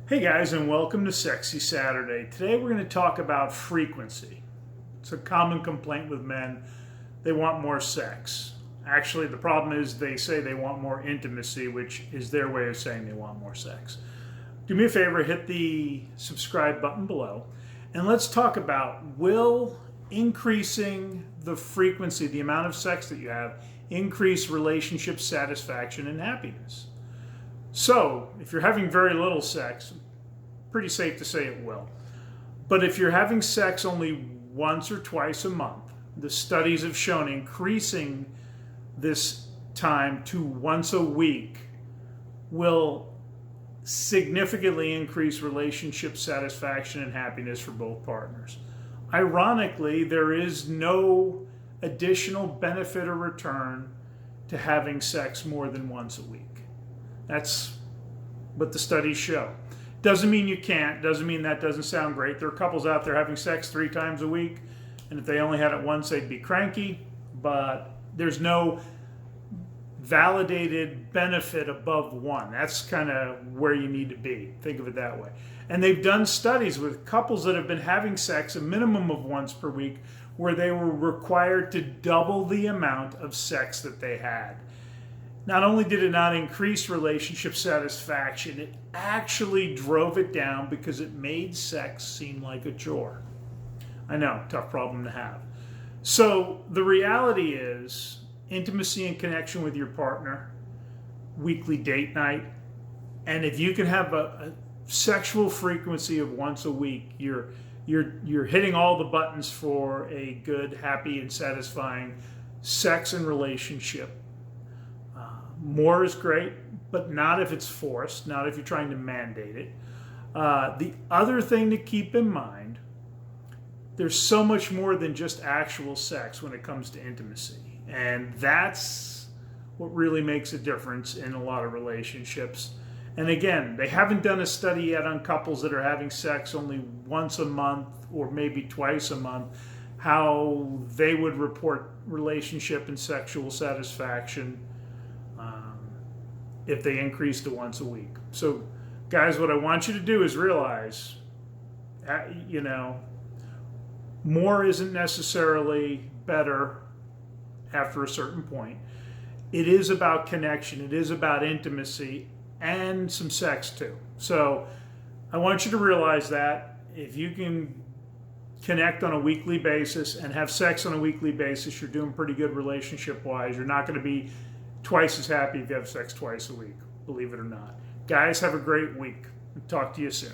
Hey guys, and welcome to Sexy Saturday. Today we're going to talk about frequency. It's a common complaint with men. They want more sex. Actually, the problem is they say they want more intimacy, which is their way of saying they want more sex. Do me a favor, hit the subscribe button below, and let's talk about, will increasing the frequency, the amount of sex that you have, increase relationship satisfaction and happiness? So, if you're having very little sex, pretty safe to say it will. But if you're having sex only once or twice a month, the studies have shown increasing this time to once a week will significantly increase relationship satisfaction and happiness for both partners. Ironically, there is no additional benefit or return to having sex more than once a week. That's what the studies show. Doesn't mean you can't, doesn't mean that doesn't sound great. There are couples out there having sex 3 times a week, and if they only had it once, they'd be cranky, but there's no validated benefit above 1. That's kind of where you need to be. Think of it that way. And they've done studies with couples that have been having sex a minimum of once per week, where they were required to double the amount of sex that they had. Not only did it not increase relationship satisfaction, it actually drove it down because it made sex seem like a chore. I know, tough problem to have. So the reality is, intimacy and connection with your partner, weekly date night, and if you can have a sexual frequency of once a week, you're hitting all the buttons for a good, happy, and satisfying sex and relationship. More is great, but not if it's forced, not if you're trying to mandate it. The other thing to keep in mind, there's so much more than just actual sex when it comes to intimacy. And that's what really makes a difference in a lot of relationships. And again, they haven't done a study yet on couples that are having sex only once a month or maybe twice a month, how they would report relationship and sexual satisfaction if they increase to once a week. So guys, what I want you to do is realize, more isn't necessarily better after a certain point. It is about connection. It is about intimacy and some sex too. So I want you to realize that if you can connect on a weekly basis and have sex on a weekly basis, you're doing pretty good relationship-wise. You're not going to be twice as happy if you have sex twice a week, believe it or not. Guys, have a great week. Talk to you soon.